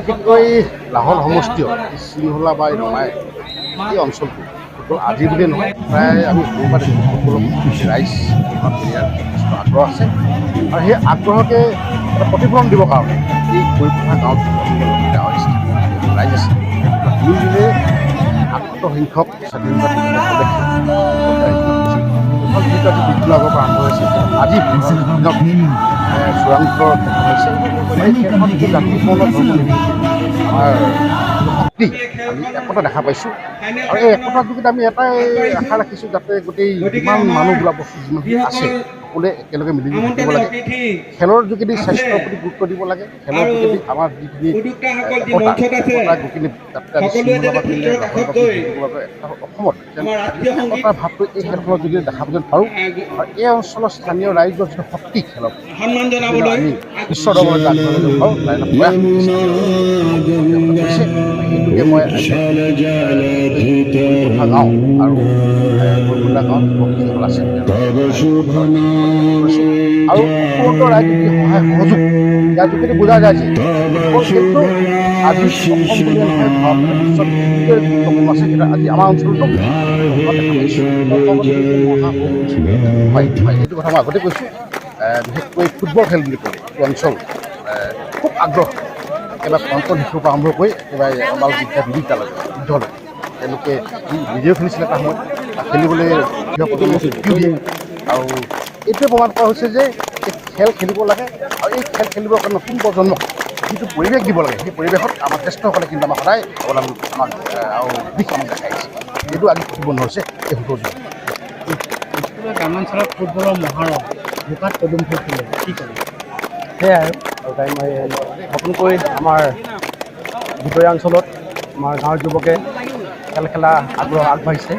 বিশেষকৈ লাহন সমষ্টিয় শৃংখলা বা ৰঙাই এই অঞ্চলটো আজি বুলি নহয় প্ৰায় আমি সৰুৰ পৰা দেখিছোঁ ৰাইজ ইয়াৰ যথেষ্ট আগ্ৰহ আছে আৰু সেই আগ্ৰহকে এটা প্ৰতিফলন দিবৰ কাৰণে এই কৈপথা গাঁৱত গাঁৱৰ স্থানীয় ৰাইজ আছে দিনে ৭৮ সংখ্যক স্বাধীনতা যিহেতু আজি বিদ্ৰোহ আগৰ পৰা আৰম্ভ হৈছে আজি দিনক চূড়ান্ত হৈছে সেইখন যিটো জাতিপূৰ্ণ ধৰ্ম আমাৰ শক্তি আমি একতা দেখা পাইছোঁ আৰু এই একতাৰ যোগেদি আমি এটাই আশা ৰাখিছোঁ যাতে গোটেই যিমান মানুহ বোলা বস্তু যিমান আছে সকলোৱে একেলগে মিলি থাকিব লাগে খেলৰ যোগেদি স্বাস্থ্যৰ প্ৰতি গুৰুত্ব দিব লাগে খেলৰ যোগেদি আমাৰ যিখিনি একতা যিখিনি অসমত একতাৰ ভাৱটো এই খেলখনৰ যোগেদি দেখা পাব পাৰোঁ আৰু এই অঞ্চলৰ স্থানীয় ৰাইজৰ যিটো শক্তি খেলক আমি বিশ্বৰ দৰবাৰত আগবঢ়াই যাব পাৰোঁ সেইটোকে মই গাঁও আৰু কৈপথা গাঁৱত যুৱকসকল আছে আৰু সকলো ৰাইজ যদি সহায় সহযোগ ইয়াৰ যোগেদি বুজা যায় যে কিন্তু আজি অসম বুলি নহয় ভাৰতৰ বিশ্বত গুৰুত্বপূৰ্ণ আছে কিন্তু আজি আমাৰ অঞ্চলটো হয় এইটো কথা মই আগতে কৈছোঁ বিশেষকৈ ফুটবল খেল বুলি ক'লে এইটো অঞ্চল খুব আগ্ৰহ একেবাৰে কণ্ঠৰ শিশুৰ পৰা আৰম্ভ কৰি একেবাৰে আমাৰ বিদ্যালয়লৈ বৃদ্ধলৈ তেওঁলোকে নিজেও খেলিছিলে এটা সময়ত খেলিবলৈ দিয়ে আৰু এইটোৱে প্ৰমাণ কৰা হৈছে যে এই খেল খেলিব লাগে আৰু এই খেল খেলিবৰ কাৰণে নতুন প্ৰজন্মক যিটো পৰিৱেশ দিব লাগে সেই পৰিৱেশত আমাৰ জ্যেষ্ঠসকলে কিন্তু আমাক সদায় অৱলম্বন আমাক আৰু দিশ আমাক দেখাই আহিছে এইটো আজি প্ৰতিবন্ধ হৈছে এই সুযোগ গ্ৰামাঞ্চলত ফুটবলৰ মহাৰণ বোকাত পদুম ফুল ফুলে কি কৰে সেয়াই আৰু তাই মই নতুনকৈ আমাৰ ভিতৰীয়া অঞ্চলত আমাৰ গাঁৱৰ যুৱকে খেল খেলা আগ্ৰহ আগবাঢ়িছে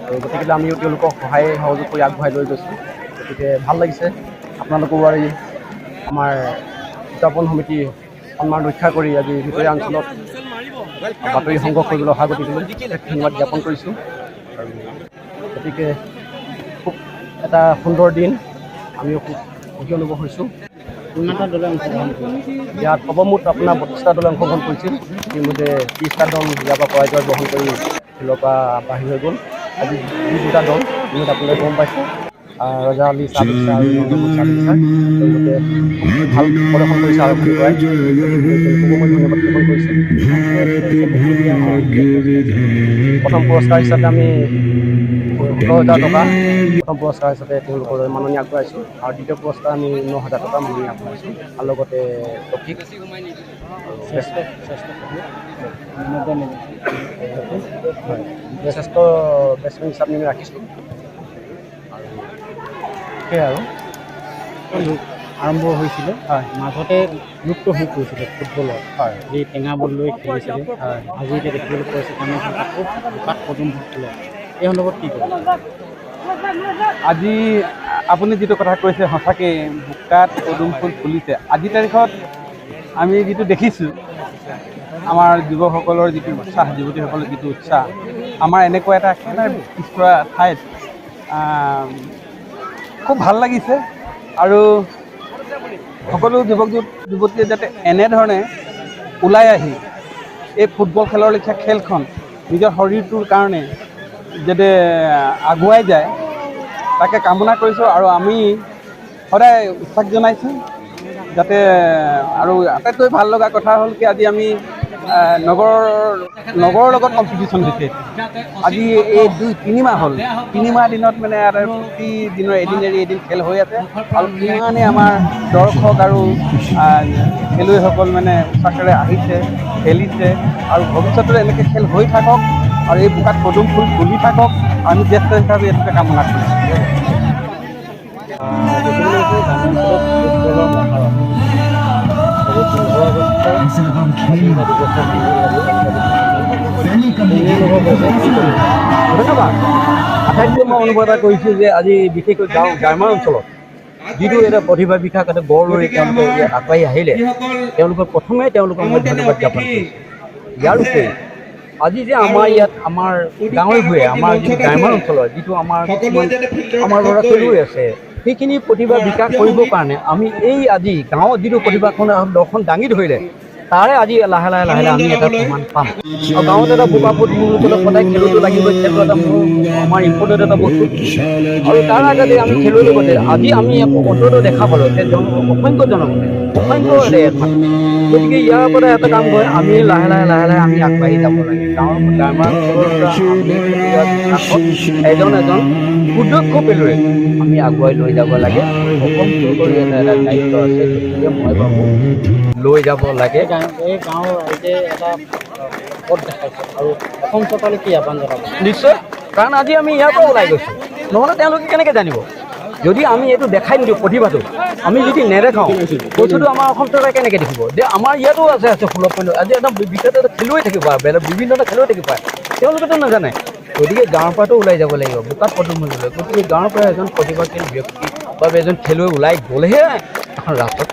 আৰু গতিকে আমিও তেওঁলোকক সহায় সহযোগ কৰি আগবঢ়াই লৈ গৈছোঁ গতিকে ভাল লাগিছে আপোনালোকো আৰু আমাৰ উত্থাপন সমিতি সন্মান ৰক্ষা কৰি আজি ভিতৰীয়া অঞ্চলত বাতৰি সংগ্ৰহ কৰিবলৈ অহা গতিকে ধন্যবাদ জ্ঞাপন কৰিছোঁ আৰু গতিকে খুব এটা সুন্দৰ দিন আমিও খুব সুখী অনুভৱ হৈছোঁ কিমানটা দলে অংশগ্ৰহণ কৰিছে ইয়াত সৰ্বমুঠ আপোনাৰ 32টা দলে অংশগ্ৰহণ কৰিছিল ইতিমধ্যে 30টা দল ইয়াৰ পৰা পৰাজয় গ্ৰহণ কৰি খেলৰ পৰা বাহিৰ হৈ গ'ল আজি 2টা দল যিহেতু আপোনালোকে গম পাইছে ৰজা আলী চাবিছা আৰু নন্দপুৰ চাবিছা তেওঁলোকে ভাল প্ৰদৰ্শন কৰিছে আৰম্ভণিৰ পৰাই তেওঁলোককো মই ধন্যবাদ জ্ঞাপন কৰিছোঁ প্ৰথম পুৰস্কাৰ হিচাপে আমি 16,000 টকা প্ৰথম পুৰস্কাৰ হিচাপে তেওঁলোকৰ মাননি আগবঢ়াইছোঁ আৰু দ্বিতীয় পুৰস্কাৰ আমি 9,000 টকা মাননি আগবঢ়াইছোঁ আৰু লগতে টপিক শ্ৰেষ্ঠ বেটছমেন হিচাপে আমি ৰাখিছোঁ আৰু সেয়াই আৰু আৰম্ভ হৈছিলে মাজতে লুপ্ত হৈ পৰিছিলে ফুটবলৰ যি টেঙা বল লৈ খেলিছিলে আজি এতিয়া দেখিবলৈ পোৱা হৈছে কাৰণে আকৌ বোকাত পদুম ফুল ফুলে এই সন্দৰ্ভত কি কৰে আজি আপুনি যিটো কথা কৈছে সঁচাকৈ বোকাত পদুম ফুল ফুলিছে আজিৰ তাৰিখত আমি যিটো দেখিছোঁ আমাৰ যুৱকসকলৰ যিটো উৎসাহ যুৱতীসকলৰ যিটো উৎসাহ আমাৰ এনেকুৱা এটা একেবাৰে পিছপৰা ঠাইত খুব ভাল লাগিছে আৰু সকলো যুৱক যুৱতীয়ে যাতে এনেধৰণে ওলাই আহি এই ফুটবল খেলৰ লেখীয়া খেলখন নিজৰ শৰীৰটোৰ কাৰণে যাতে আগুৱাই যায় তাকে কামনা কৰিছোঁ আৰু আমি সদায় উৎসাহ জনাইছোঁ যাতে আৰু আটাইতকৈ ভাল লগা কথা হ'ল কি আজি আমি নগৰৰ লগত কম্পিটিশ্যন হৈছে আজি এই 2-3 মাহ হ'ল 3 মাহ দিনত মানে প্ৰতিদিনৰ এদিন এৰি এদিন খেল হৈ আছে আৰু ইমানে আমাৰ দৰ্শক আৰু খেলুৱৈসকল মানে উৎসাহেৰে আহিছে খেলিছে আৰু ভৱিষ্যতলৈ এনেকৈ খেল হৈ থাকক আৰু এই বোকাত পদুম ফুল ফুলি থাকক আমি জ্যেষ্ঠ হিচাপে এইটোকে কামনা কৰিছোঁ ধন্যবাদ আটাইতকৈ মই অনুভৱ এটা কৰিছোঁ যে আজি বিশেষকৈ গ্ৰাম্য অঞ্চলত যিটো এটা প্ৰতিভা বিকাশ এটা গঢ় লৈ তেওঁলোকে ইয়াত আগবাঢ়ি আহিলে তেওঁলোকক প্ৰথমে তেওঁলোকক মই ধন্যবাদ জ্ঞাপন কৰিছোঁ ইয়াৰ উপৰি আজি যে আমাৰ ইয়াত আমাৰ গাঁৱে ভূঞে আমাৰ যিটো গ্ৰাম্য অঞ্চলৰ যিটো আমাৰ ল'ৰা ছোৱালীও আছে সেইখিনি প্ৰতিভা বিকাশ কৰিবৰ কাৰণে আমি এই আজি গাঁৱত যিটো প্ৰতিভাখন দৰ্শন দাঙি ধৰিলে তাৰে আজি লাহে লাহে আমি এটা প্ৰমাণ পাম। আৰু গাঁৱত এটা বোকাপুত মোৰ ওচৰত সদায় খেলুৱৈটো লাগিবই, সেইটো এটা মোৰ আমাৰ ইম্পৰ্টেণ্ট এটা বস্তু। আৰু তাৰ আগতে আমি খেলুৱৈ লগতে আজি আমি অন্তত দেখা পালোঁ যে অসংখ্য জনগণে অসংখ্য এখন, গতিকে ইয়াৰ পৰা এটা কাম কৰে আমি লাহে লাহে আমি আগবাঢ়ি যাব লাগে। গ্ৰামাঞ্চলৰ পৰা এজন সুদক্ষ খেলুৱৈ আমি আগুৱাই লৈ যাব লাগে। অসম চৰকাৰী এটা দায়িত্ব আছে, গতিকে মই ভাবোঁ লৈ যাব লাগে। এই গাঁৱৰ ৰাইজে এটা পথ দেখাইছে আৰু অসম চৰকাৰে কি আহ্বান জনাব? নিশ্চয়, কাৰণ আজি আমি ইয়াৰ পৰা ওলাই গৈছোঁ, নহ'লে তেওঁলোকে কেনেকৈ জানিব? যদি আমি এইটো দেখাই নিদিওঁ প্ৰতিভাটো, আমি যদি নেদেখাওঁ বস্তুটো আমাৰ অসম চৰকাৰে কেনেকৈ দেখিব যে আমাৰ ইয়াতো আছে সুলভ পইণ্ট। আজি এটা বিখ্যাত এটা খেলুৱৈ থাকিব পাৰে, বেলেগ বিভিন্ন এটা খেলুৱৈ থাকিব পাৰে, তেওঁলোকেতো নাজানে। গতিকে গাঁৱৰ পৰাতো ওলাই যাব লাগিব, বোকাত পদুম হৈ গ'লে। গতিকে গাঁৱৰ পৰা এজন প্ৰতিভাশীল ব্যক্তি বা এজন খেলুৱৈ ওলাই গ'লেহে এখন ৰাষ্ট্ৰত